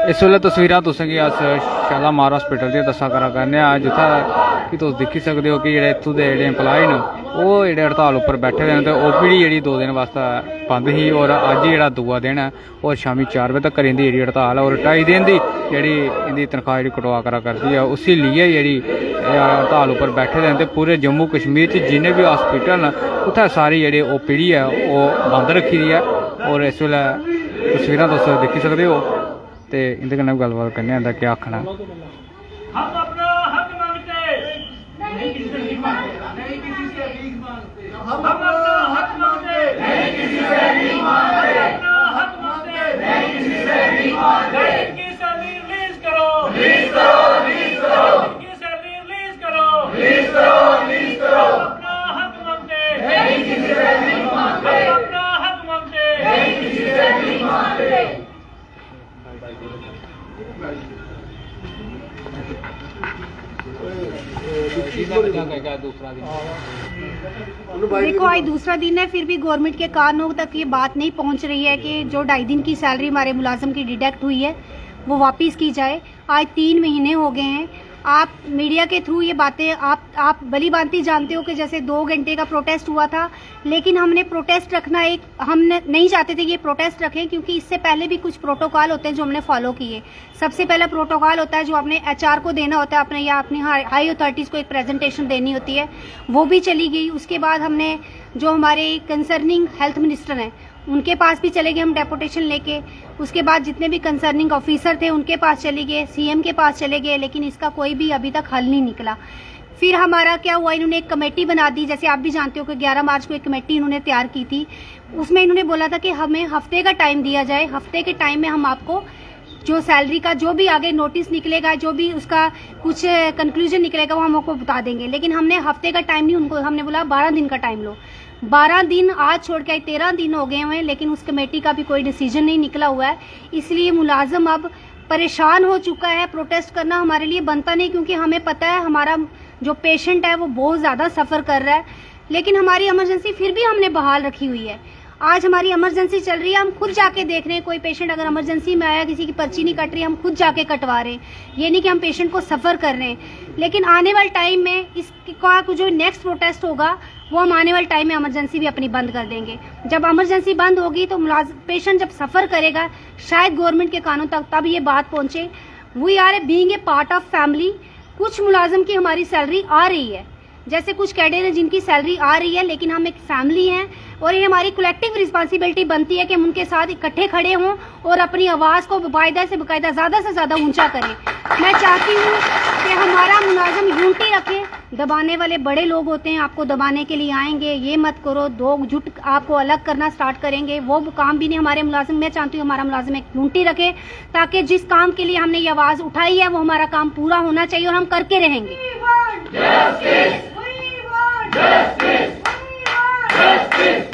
इस वेले तस्वीरां तुसेंगी अस शालामार हॉस्पिटल दी दस्सा करा करने जित्थै कि तुस दिक्खी सकदे हो कि जेह्ड़े इत्थूं दे जेह्ड़े एम्पलाई न ओह् जेह्ड़े हड़ताल उप्पर बैठे दे न ते ओपीडी जेह्ड़ी 2 दिन वास्ते बंद ही और अज्ज जेह्ड़ा दूआ दिन है और शामी 4 बजे तक इंदी जेह्ड़ी हड़ताल है और 2.5 दिन दी जेह्ड़ी इंदी तनख्वाह जेह्ड़ी कटवा करा करदी है उसी लिए जेह्ड़ी हड़ताल उप्पर बैठे दे न ते पूरे जम्मू कश्मीर च जिन्ने भी हॉस्पिटल न उत्थै सारी जेह्ड़ी ओपीडी है ओह् बंद रखी दी है और इस वेले तस्वीरां तुस दिक्खी सकदे हो ते इंदे कन्नै गल्लबात करने आं क्या आखना। हम अपना हक मांगते नहीं किसी से भीख मांगते, नहीं किसी से भीख मांगते, हम अपना हक मांगते नहीं किसी से भीख मांगते, अपना हक मांगते नहीं किसी से भीख मांगते। इनकी सैलरी रिलीज करो, रिलीज करो, रिलीज करो, इनकी सैलरी रिलीज करो, रिलीज करो, रिलीज करो, अपना हक मांगते नहीं किसी से भीख मांगते, अपना हक मांगते नहीं किसी से भीख मांगते। देखो आज दूसरा दिन है, फिर भी गवर्नमेंट के कानों तक ये बात नहीं पहुंच रही है कि जो 2.5 दिन की सैलरी हमारे मुलाजिम की डिडक्ट हुई है वो वापस की जाए। आज 3 महीने हो गए हैं। आप मीडिया के थ्रू ये बातें आप भली भांति जानते हो कि जैसे 2 घंटे का प्रोटेस्ट हुआ था, लेकिन हमने प्रोटेस्ट रखना हम नहीं चाहते थे कि ये प्रोटेस्ट रखें, क्योंकि इससे पहले भी कुछ प्रोटोकॉल होते हैं जो हमने फॉलो किए। सबसे पहला प्रोटोकॉल होता है जो आपने एचआर को देना होता है अपने या अपनी हाई अथॉरिटीज़ को एक प्रेजेंटेशन देनी होती है, वो भी चली गई। उसके बाद हमने जो हमारे कंसर्निंग हेल्थ मिनिस्टर हैं उनके पास भी चले गए हम डेपुटेशन लेके। उसके बाद जितने भी कंसर्निंग ऑफिसर थे उनके पास चले गए, सीएम के पास चले गए, लेकिन इसका कोई भी अभी तक हल नहीं निकला। फिर हमारा क्या हुआ, इन्होंने एक कमेटी बना दी। जैसे आप भी जानते हो कि 11 मार्च को एक कमेटी इन्होंने तैयार की थी। उसमें इन्होंने बोला था कि हमें हफ्ते का टाइम दिया जाए, हफ्ते के टाइम में हम आपको जो सैलरी का जो भी आगे नोटिस निकलेगा, जो भी उसका कुछ कंक्लूजन निकलेगा वो हम आपको बता देंगे। लेकिन हमने हफ्ते का टाइम नहीं, उनको हमने बोला 12 दिन का टाइम लो। 12 दिन आज छोड़ के 13 दिन हो गए हुए हैं, लेकिन उस कमेटी का भी कोई डिसीजन नहीं निकला हुआ है। इसलिए मुलाजिम अब परेशान हो चुका है। प्रोटेस्ट करना हमारे लिए बनता नहीं, क्योंकि हमें पता है हमारा जो पेशेंट है वो बहुत ज़्यादा सफ़र कर रहा है। लेकिन हमारी इमरजेंसी फिर भी हमने बहाल रखी हुई है। आज हमारी इमरजेंसी चल रही है, हम खुद जाके देख रहे हैं। कोई पेशेंट अगर इमरजेंसी में आया, किसी की पर्ची नहीं कट रही, हम खुद जाके कटवा रहे हैं। ये नहीं कि हम पेशेंट को सफ़र कर रहे हैं। लेकिन आने वाले टाइम में इसका जो नेक्स्ट प्रोटेस्ट होगा वो हम आने वाले टाइम में इमरजेंसी भी अपनी बंद कर देंगे। जब इमरजेंसी बंद होगी तो पेशेंट जब सफ़र करेगा, शायद गवर्नमेंट के कानों तक तब ये बात पहुंचे। We are being a part of family. कुछ मुलाजिम की हमारी सैलरी आ रही है, जैसे कुछ कैडर हैं जिनकी सैलरी आ रही है, लेकिन हम एक फैमिली हैं और ये हमारी कलेक्टिव रिस्पांसिबिलिटी बनती है कि हम उनके साथ इकट्ठे खड़े हों और अपनी आवाज़ को बाकायदा से ज़्यादा ऊंचा करें। मैं चाहती हूँ कि हमारा मुलाजिम यूनिटी रखे। दबाने वाले बड़े लोग होते हैं, आपको दबाने के लिए आएंगे, ये मत करो, दो जुट आपको अलग करना स्टार्ट करेंगे, वो काम भी नहीं हमारे मुलाजिम। मैं चाहती हूँ हमारा मुलाजिम एक यूनिटी रखे, ताकि जिस काम के लिए हमने ये आवाज़ उठाई है वो हमारा काम पूरा होना चाहिए और हम करके रहेंगे। Justice! We want justice! We want justice!